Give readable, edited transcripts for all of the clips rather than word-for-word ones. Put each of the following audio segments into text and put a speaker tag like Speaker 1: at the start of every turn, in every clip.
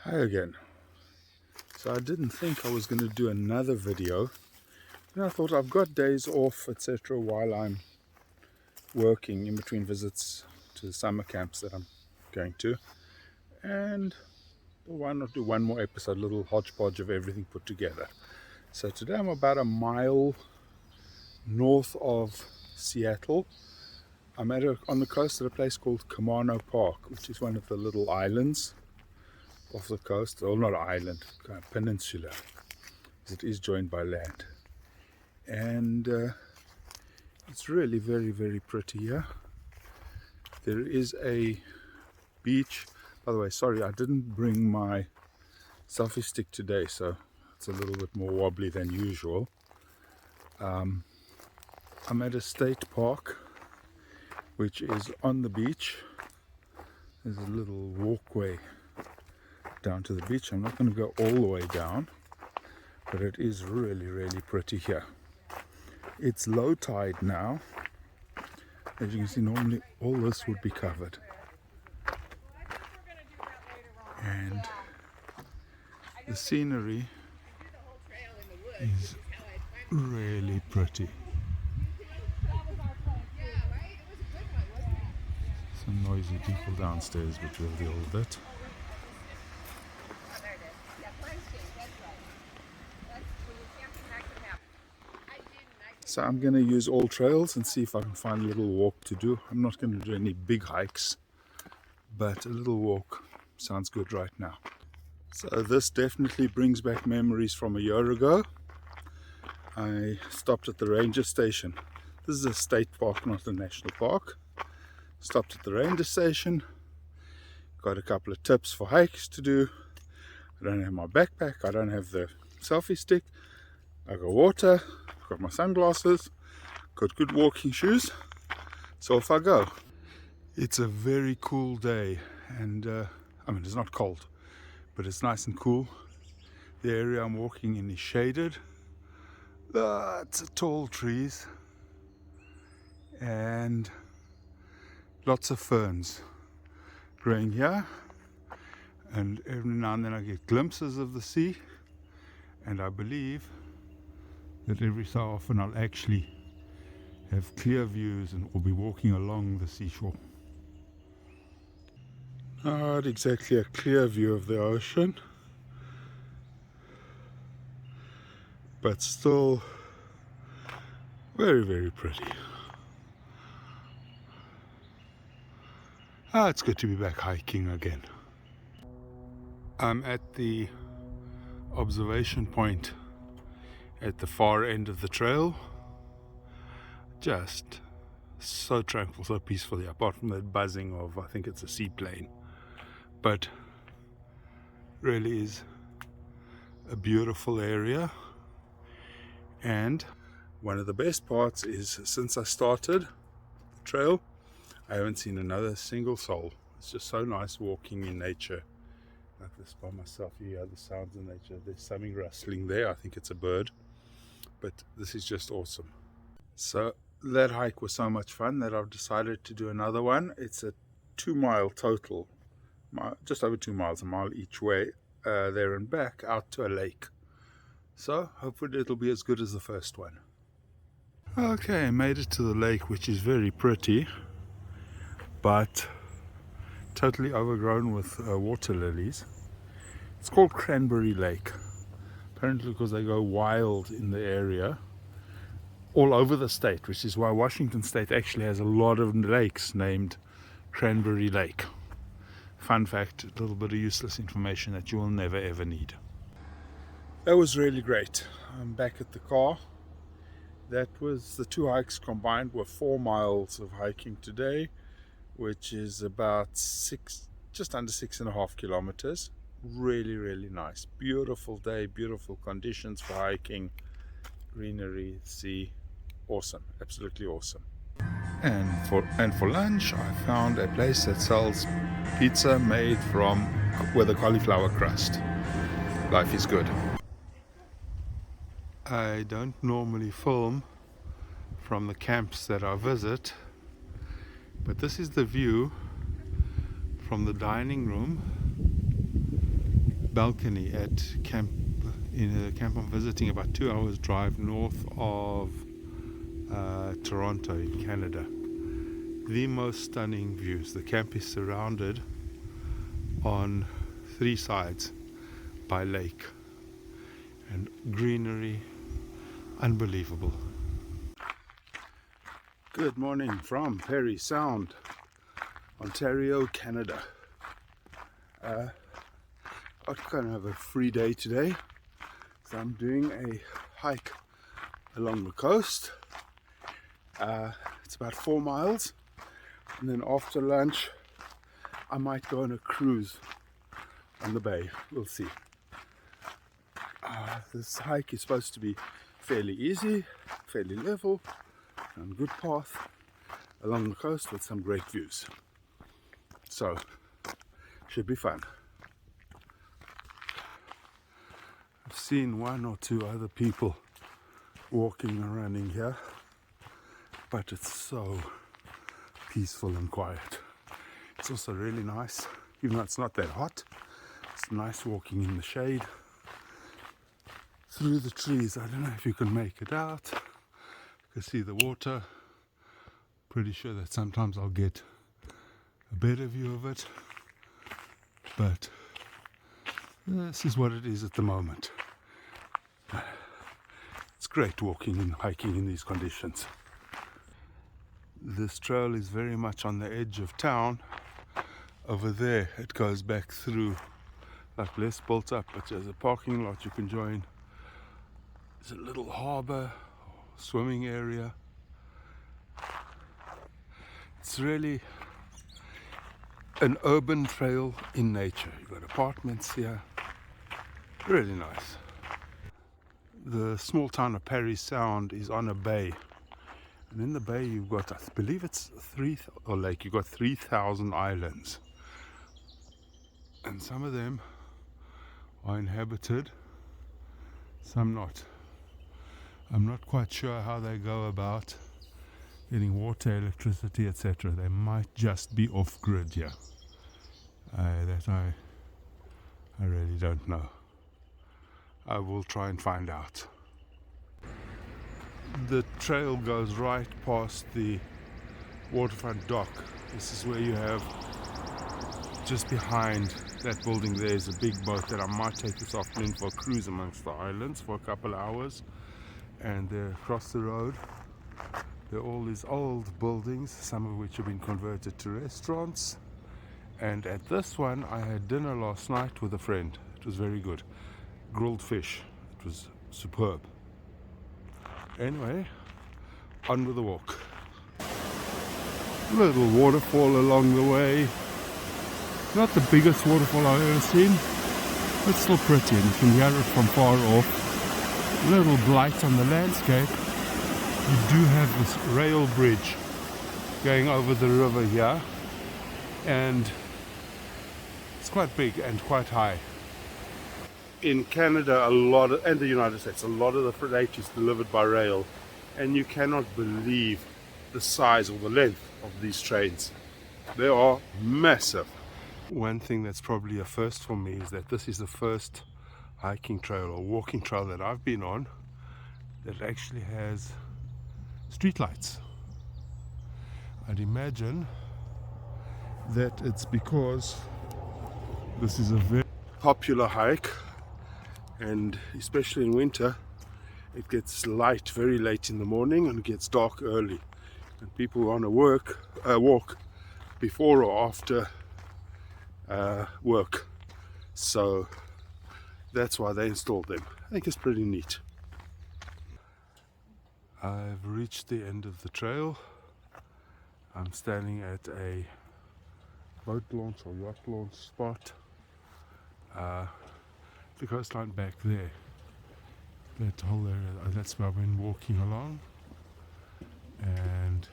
Speaker 1: Hi again. So I didn't think I was going to do another video. And I thought I've got days off, etc. while I'm working in between visits to the summer camps that I'm going to. And why not do one more episode, a little hodgepodge of everything put together. So today I'm about a mile north of Seattle. I'm on the coast at a place called Camano Park, which is one of the little islands off the coast. Well, not island, peninsula, as it is joined by land. And it's really very, very pretty here. There is a beach. By the way, sorry, I didn't bring my selfie stick today, so it's a little bit more wobbly than usual. I'm at a state park, which is on the beach. There's a little walkway down to the beach. I'm not going to go all the way down, but it is really, really pretty here. It's low tide now. As you can see, normally all this would be covered. And the scenery is really pretty. Some noisy people downstairs, but we'll deal with it. So I'm going to use all trails and see if I can find a little walk to do. I'm not going to do any big hikes, but a little walk sounds good right now. So this definitely brings back memories from a year ago. I stopped at the ranger station. This is a state park, not a national park. Stopped at the ranger station, got a couple of tips for hikes to do. I don't have my backpack, I don't have the selfie stick. I got water, got my sunglasses, got good walking shoes, so off I go. It's a very cool day, and I mean, it's not cold, but it's nice and cool. The area I'm walking in is shaded. Lots of tall trees and lots of ferns growing here, and every now and then I get glimpses of the sea, and I believe that every so often I'll actually have clear views and will be walking along the seashore. Not exactly a clear view of the ocean, but still very, very pretty. It's good to be back hiking again. I'm at the observation point at the far end of the trail. Just so tranquil, so peaceful here, apart from that buzzing of, I think it's a seaplane. But really is a beautiful area. And one of the best parts is, since I started the trail, I haven't seen another single soul. It's just so nice walking in nature like this by myself. You hear the sounds of nature. There's something rustling there. I think it's a bird. But this is just awesome. So that hike was so much fun that I've decided to do another one. It's a 2-mile total, just over 2 miles, a mile each way, there and back out to a lake. So hopefully it'll be as good as the first one. Okay, I made it to the lake, which is very pretty, but totally overgrown with water lilies. It's called Cranberry Lake, apparently because they go wild in the area all over the state, which is why Washington State actually has a lot of lakes named Cranberry Lake. Fun fact, a little bit of useless information that you will never ever need. That was really great. I'm back at the car. That was the 2 hikes combined were 4 miles of hiking today, which is about just under 6.5 kilometers. Really, really nice. Beautiful day, beautiful conditions for hiking, greenery, sea. Awesome, absolutely awesome. And for lunch, I found a place that sells pizza made with a cauliflower crust. Life is good. I don't normally film from the camps that I visit, but this is the view from the dining room balcony at camp, in a camp I'm visiting about 2 hours drive north of Toronto in Canada. The most stunning views. The camp is surrounded on 3 sides by lake and greenery, unbelievable. Good morning from Parry Sound, Ontario, Canada. I kind of have a free day today, so I'm doing a hike along the coast. It's about 4 miles, and then after lunch I might go on a cruise on the bay. We'll see. This hike is supposed to be fairly easy, fairly level, and a good path along the coast with some great views. So, should be fun. I've seen 1 or 2 other people walking and running here, but it's so peaceful and quiet. It's also really nice, even though it's not that hot. It's nice walking in the shade through the trees. I don't know if you can make it out. You can see the water. Pretty sure that sometimes I'll get a better view of it, but this is what it is at the moment. It's great walking and hiking in these conditions. This trail is very much on the edge of town. Over there it goes back through, like less built up, but there's a parking lot you can join. There's a little harbour, swimming area. It's really an urban trail in nature. You've got apartments here, really nice. The small town of Parry Sound is on a bay, and in the bay you've got, I believe it's you've got 3,000 islands, and some of them are inhabited, some not. I'm not quite sure how they go about getting water, electricity, etc. They might just be off-grid here. I really don't know. I will try and find out. The trail goes right past the waterfront dock. This is where you have, just behind that building there is a big boat that I might take this afternoon for a cruise amongst the islands for a couple of hours. And there across the road there are all these old buildings, some of which have been converted to restaurants. And at this one I had dinner last night with a friend. It was very good. Grilled fish. It was superb. Anyway, on with the walk. Little waterfall along the way. Not the biggest waterfall I've ever seen, but still pretty, and you can hear it from far off. Little blight on the landscape. You do have this rail bridge going over the river here, and it's quite big and quite high. In Canada, and the United States, a lot of the freight is delivered by rail, and you cannot believe the size or the length of these trains. They are massive. One thing that's probably a first for me is that this is the first hiking trail or walking trail that I've been on that actually has streetlights. I'd imagine that it's because this is a very popular hike, and especially in winter it gets light very late in the morning and it gets dark early, and people want to walk before or after work, so that's why they installed them. I think it's pretty neat. I've reached the end of the trail. I'm standing at a boat launch or yacht launch spot. The coastline back there, that whole area, that's where I've been walking along, and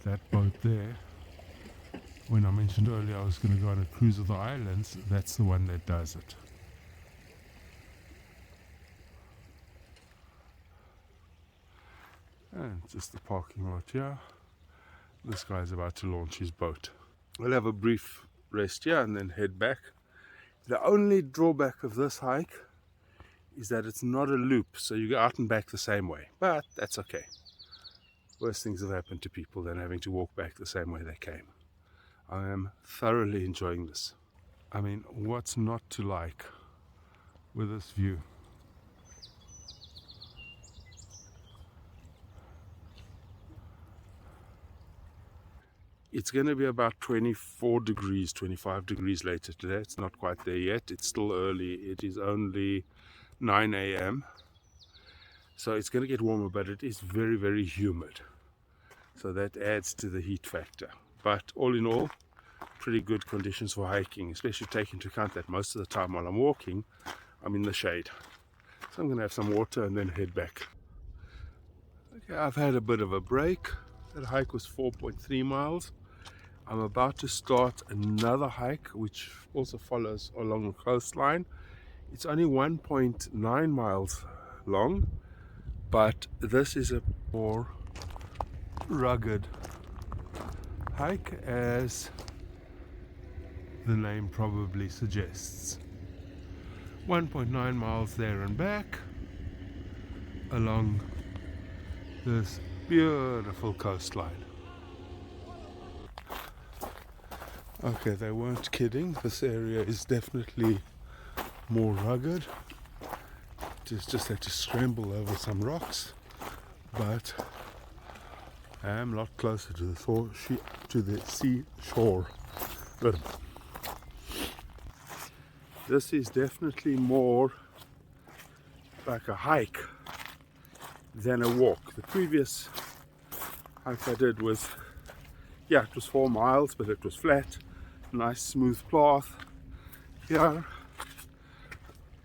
Speaker 1: that boat there, when I mentioned earlier I was going to go on a cruise of the islands, that's the one that does it. And just the parking lot here. This guy's about to launch his boat. We'll have a brief rest here and then head back The only drawback of this hike is that it's not a loop, so you go out and back the same way, but that's okay. Worse things have happened to people than having to walk back the same way they came. I am thoroughly enjoying this. I mean, what's not to like with this view? It's going to be about 24 degrees, 25 degrees later today. It's not quite there yet. It's still early. It is only 9 a.m. So it's going to get warmer, but it is very, very humid. So that adds to the heat factor. But all in all, pretty good conditions for hiking, especially taking into account that most of the time while I'm walking, I'm in the shade. So I'm going to have some water and then head back. Okay, I've had a bit of a break. That hike was 4.3 miles. I'm about to start another hike which also follows along the coastline. It's only 1.9 miles long, but this is a more rugged hike, as the name probably suggests. 1.9 miles there and back along this beautiful coastline. Okay, they weren't kidding. This area is definitely more rugged. Just had to scramble over some rocks, but I am a lot closer to the seashore. This is definitely more like a hike than a walk. The previous hike I did was, yeah, it was 4 miles, but it was flat, nice smooth path. Yeah,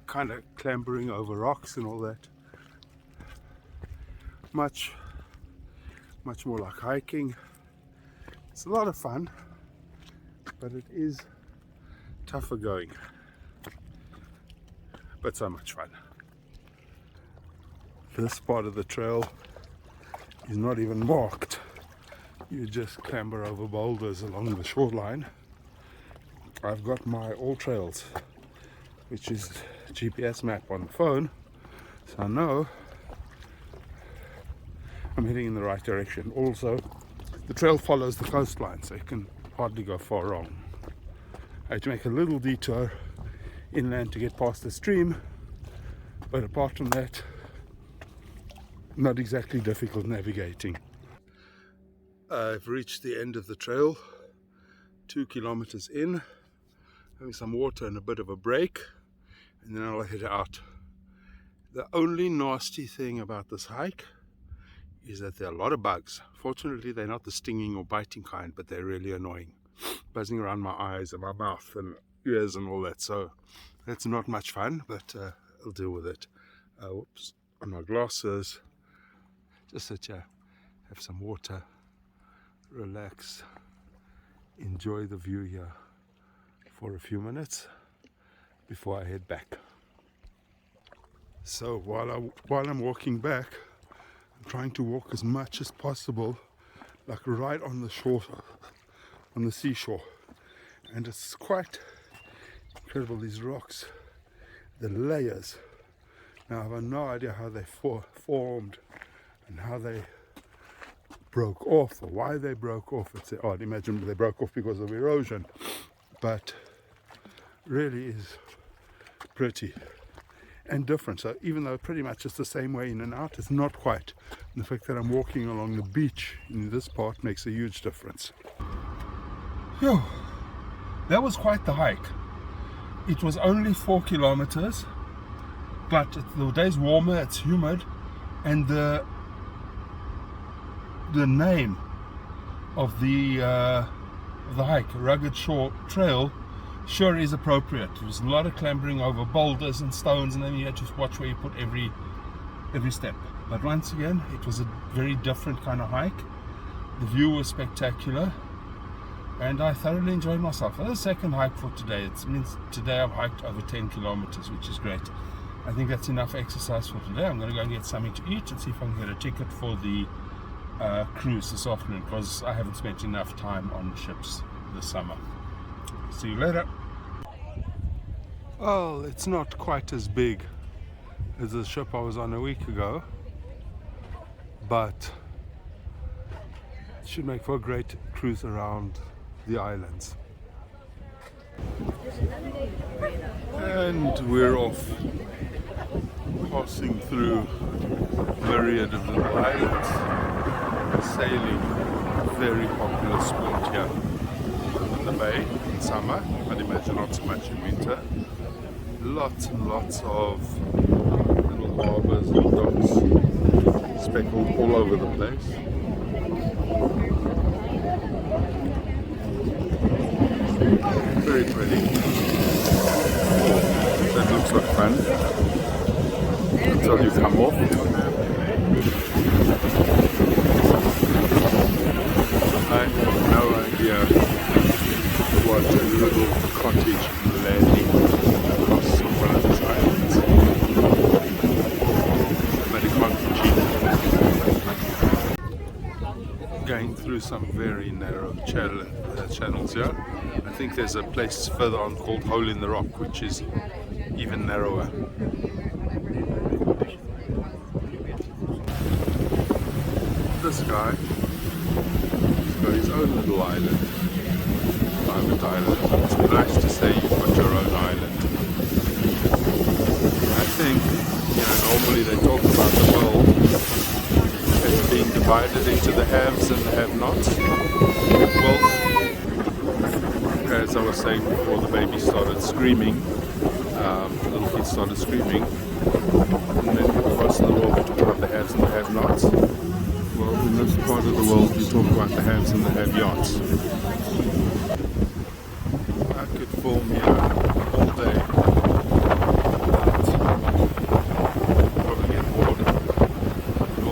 Speaker 1: kind of clambering over rocks and all that. Much more like hiking. It's a lot of fun, but it is tougher going, but so much fun. This part of the trail is not even marked. You just clamber over boulders along the shoreline. I've got my All Trails, which is a GPS map on the phone, so I know I'm heading in the right direction. Also, the trail follows the coastline, so you can hardly go far wrong. I had to make a little detour inland to get past the stream, but apart from that, not exactly difficult navigating. I've reached the end of the trail, 2 kilometers in, having some water and a bit of a break, and then I'll head out. The only nasty thing about this hike is that there are a lot of bugs. Fortunately, they're not the stinging or biting kind, but they're really annoying, buzzing around my eyes and my mouth and ears and all that. So that's not much fun, but I'll deal with it. Whoops, on my glasses. Just sit here, have some water, relax, enjoy the view here for a few minutes before I head back. So while I'm walking back, I'm trying to walk as much as possible, like right on the shore, on the seashore, and it's quite incredible, these rocks, the layers. Now I have no idea how they formed and how they broke off or why they broke off. I'd imagine they broke off because of erosion, but really is pretty and different. So even though pretty much it's the same way in and out, it's not quite. And the fact that I'm walking along the beach in this part makes a huge difference. Phew, that was quite the hike. It was only 4 kilometers, but the day's warmer, it's humid, and the name of the hike, Rugged Shore Trail, sure is appropriate. There was a lot of clambering over boulders and stones, and then you had to watch where you put every step. But once again, it was a very different kind of hike. The view was spectacular, and I thoroughly enjoyed myself. The second hike for today. It means today I've hiked over 10 kilometers, which is great. I think that's enough exercise for today. I'm going to go and get something to eat and see if I can get a ticket for the cruise this afternoon, because I haven't spent enough time on ships this summer. See you later. Well, it's not quite as big as the ship I was on a week ago, but it should make for a great cruise around the islands. And we're off, passing through a myriad of little islands. Sailing, very popular sport here in the bay in summer. I'd imagine not so much in winter. Lots and lots of little harbours and docks speckled all over the place. Very pretty. That looks like fun until you come off. I have no idea what a little cottage landing costs on one of these islands. But it can't be cheap. Going through some very narrow channels here. I think there's a place further on called Hole in the Rock, which is even narrower. This guy has got his own little island, private island. It's nice to say you've got your own island. I think, normally they talk about the world as being divided into the haves and the have-nots. Well, as I was saying before, the baby started screaming, the little kid started screaming, and then across the world we talk about the haves and the have-nots. Well, in this part of the world we talk about the haves and the have-yachts. I could film here all day, but probably get bored.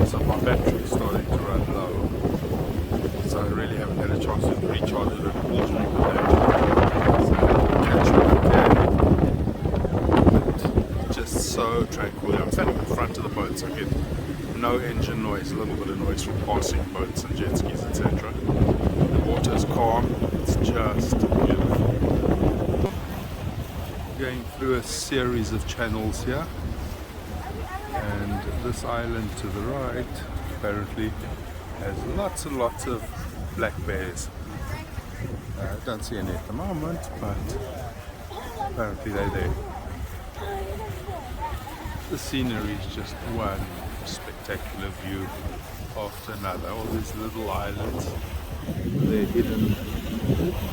Speaker 1: Also, my battery is starting to run low, so I really haven't had a chance to recharge it all during the day. So I'll catch up again. But just so tranquil. I'm standing in front of the boat, so I get no engine noise, a little bit of noise from passing boats and jet skis, etc. The water is calm, it's just beautiful. Going through a series of channels here, and this island to the right apparently has lots and lots of black bears. I don't see any at the moment, but apparently they're there. The scenery is just one spectacular view after another. All these little islands, they're hidden,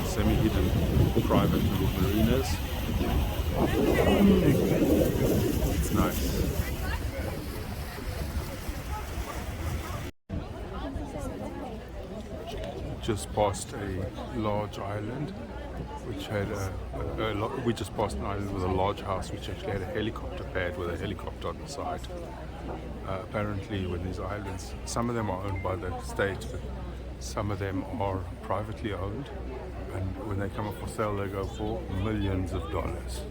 Speaker 1: semi-hidden, private little marinas. It's nice. Just past a large island which had we just passed an island with a large house which actually had a helicopter pad with a helicopter on the side. Apparently when these islands, some of them are owned by the state, but some of them are privately owned, and when they come up for sale they go for millions of dollars.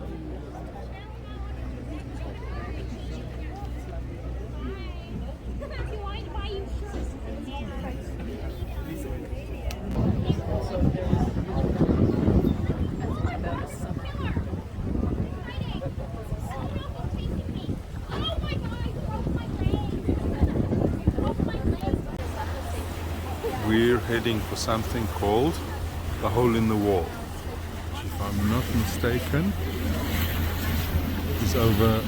Speaker 1: We're heading for something called the Hole in the Wall, which, if I'm not mistaken, is over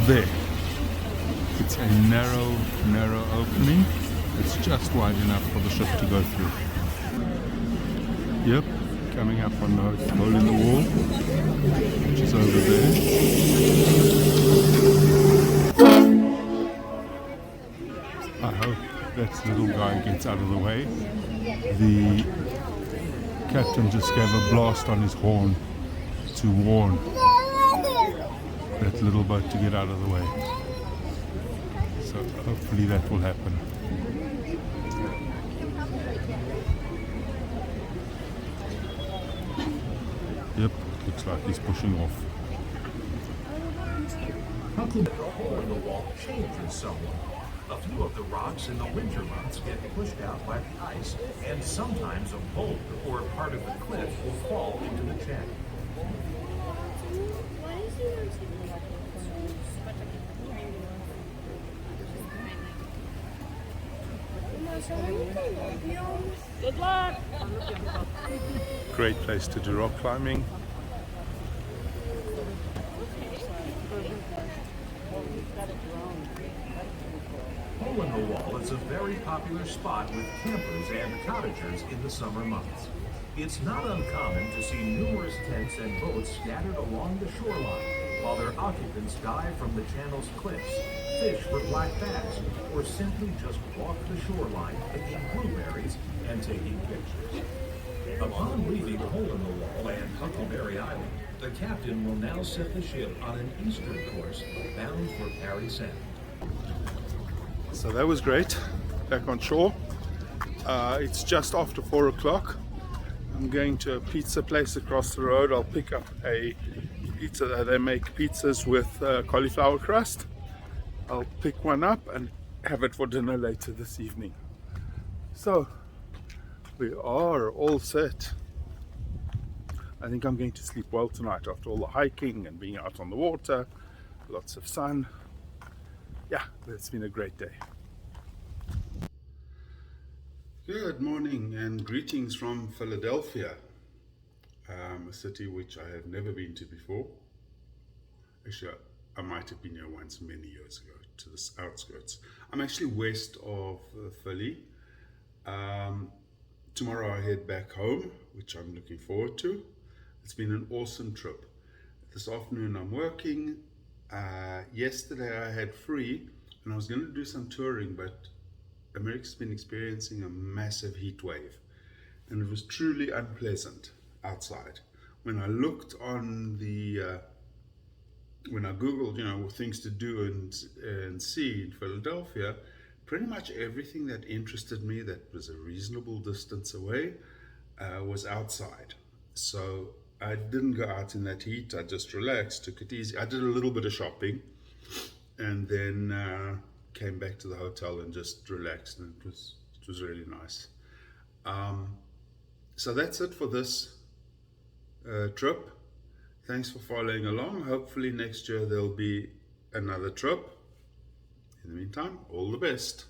Speaker 1: there. It's a narrow opening. It's just wide enough for the ship to go through. Yep, coming up on the Hole in the Wall, which is over there. I hope that little guy gets out of the way. The captain just gave a blast on his horn to warn that little boat to get out of the way. So hopefully that will happen. Yep, looks like he's pushing off.
Speaker 2: How could the hole in the wall change somewhat? A few of the rocks in the winter months get pushed out by the ice, and sometimes a boulder or part of the cliff will fall into the channel.
Speaker 3: Why is he on Good luck!
Speaker 1: Great place to do rock climbing.
Speaker 2: Hole in the Wall is a very popular spot with campers and cottagers in the summer months. It's not uncommon to see numerous tents and boats scattered along the shoreline, while their occupants dive from the channel's cliffs, fish for black bass, or simply just walk the shoreline picking blueberries and taking pictures. Upon leaving Hole in the Wall and Huckleberry Island, the captain will now set the ship on an eastern course bound for Parry Sound.
Speaker 1: So that was great. Back on shore. It's just after 4 o'clock. I'm going to a pizza place across the road. I'll pick up a pizza. They make pizzas with cauliflower crust. I'll pick one up and have it for dinner later this evening. So we are all set. I think I'm going to sleep well tonight after all the hiking and being out on the water. Lots of sun. Yeah, it's been a great day. Good morning and greetings from Philadelphia, a city which I have never been to before. Actually, I might have been here once many years ago, to the outskirts. I'm actually west of Philly. Tomorrow I head back home, which I'm looking forward to. It's been an awesome trip. This afternoon I'm working. Yesterday I had free and I was going to do some touring, but America's been experiencing a massive heat wave and it was truly unpleasant outside. When I looked on the when I googled things to do and see in Philadelphia, pretty much everything that interested me that was a reasonable distance away was outside. So I didn't go out in that heat. I just relaxed, took it easy. I did a little bit of shopping and then came back to the hotel and just relaxed, and it was really nice. So that's it for this trip. Thanks for following along. Hopefully next year there'll be another trip. In the meantime, all the best.